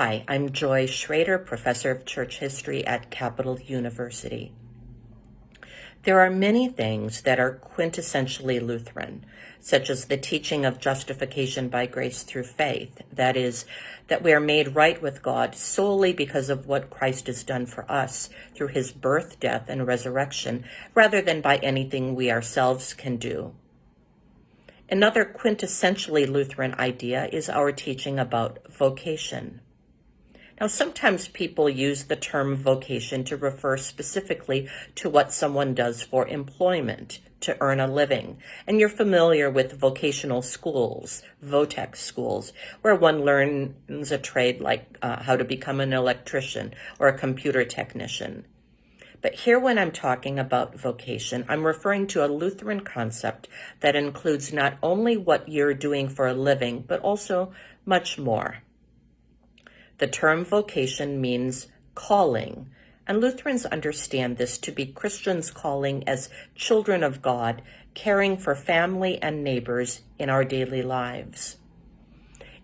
Hi, I'm Joy Schroeder, Professor of Church History at Capital University. There are many things that are quintessentially Lutheran, such as the teaching of justification by grace through faith, that is, that we are made right with God solely because of what Christ has done for us through his birth, death, and resurrection, rather than by anything we ourselves can do. Another quintessentially Lutheran idea is our teaching about vocation. Now, sometimes people use the term vocation to refer specifically to what someone does for employment, to earn a living. And you're familiar with vocational schools, VOTEC schools, where one learns a trade like how to become an electrician or a computer technician. But here, when I'm talking about vocation, I'm referring to a Lutheran concept that includes not only what you're doing for a living, but also much more. The term vocation means calling, and Lutherans understand this to be Christians' calling as children of God, caring for family and neighbors in our daily lives.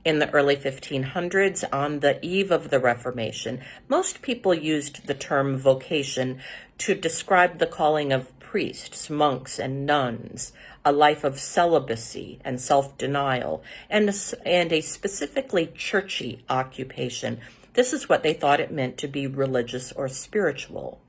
In the early 1500s, on the eve of the Reformation, most people used the term vocation to describe the calling of priests, monks, and nuns, a life of celibacy and self-denial, and a specifically churchy occupation. This is what they thought it meant to be religious or spiritual.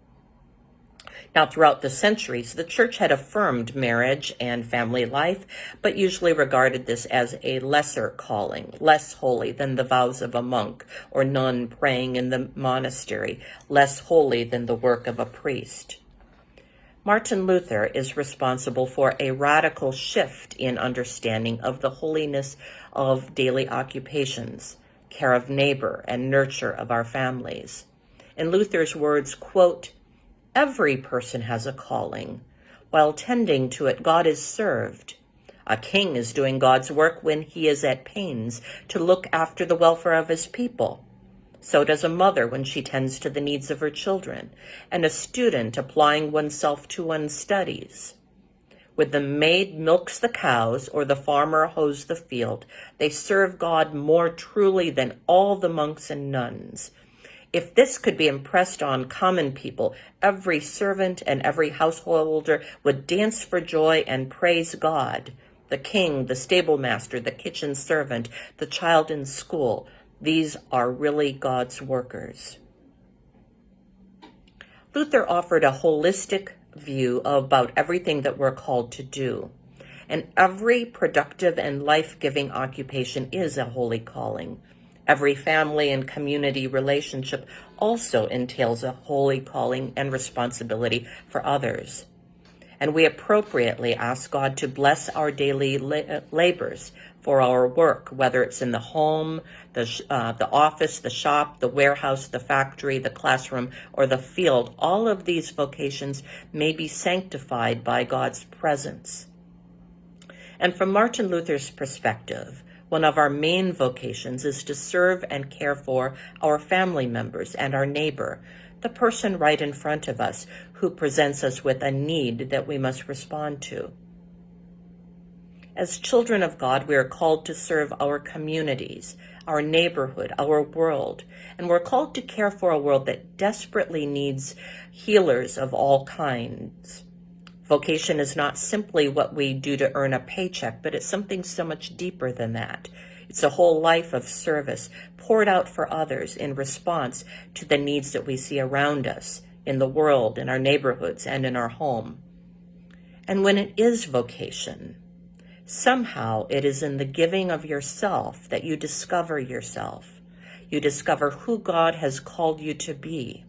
Now, throughout the centuries, the church had affirmed marriage and family life, but usually regarded this as a lesser calling, less holy than the vows of a monk or nun praying in the monastery, less holy than the work of a priest. Martin Luther is responsible for a radical shift in understanding of the holiness of daily occupations, care of neighbor, and nurture of our families. In Luther's words, quote, "Every person has a calling. While tending to it, God is served. A king is doing God's work when he is at pains to look after the welfare of his people. So does a mother when she tends to the needs of her children, and a student applying oneself to one's studies. When the maid milks the cows or the farmer hoes the field, they serve God more truly than all the monks and nuns. If this could be impressed on common people, every servant and every householder would dance for joy and praise God. The king, the stable master, the kitchen servant, the child in school, these are really God's workers." Luther offered a holistic view about everything that we're called to do. And every productive and life-giving occupation is a holy calling. Every family and community relationship also entails a holy calling and responsibility for others. And we appropriately ask God to bless our daily labors for our work, whether it's in the home, the office, the shop, the warehouse, the factory, the classroom, or the field. All of these vocations may be sanctified by God's presence. And from Martin Luther's perspective, one of our main vocations is to serve and care for our family members and our neighbor, the person right in front of us who presents us with a need that we must respond to. As children of God, we are called to serve our communities, our neighborhood, our world, and we're called to care for a world that desperately needs healers of all kinds. Vocation is not simply what we do to earn a paycheck, but it's something so much deeper than that. It's a whole life of service poured out for others in response to the needs that we see around us, in the world, in our neighborhoods, and in our home. And when it is vocation, somehow it is in the giving of yourself that you discover yourself. You discover who God has called you to be.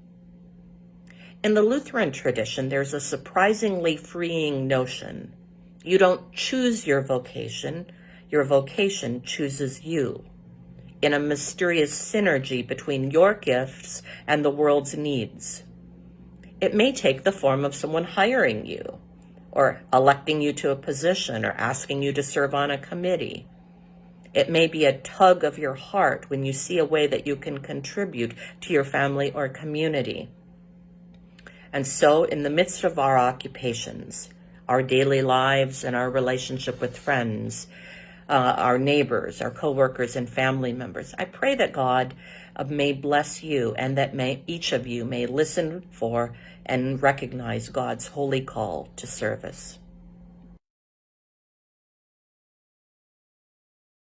In the Lutheran tradition, there's a surprisingly freeing notion. You don't choose your vocation chooses you, in a mysterious synergy between your gifts and the world's needs. It may take the form of someone hiring you, or electing you to a position, or asking you to serve on a committee. It may be a tug of your heart when you see a way that you can contribute to your family or community. And so, in the midst of our occupations, our daily lives, and our relationship with friends, our neighbors, our coworkers, and family members. I pray that God may bless you, and that each of you may listen for and recognize God's holy call to service.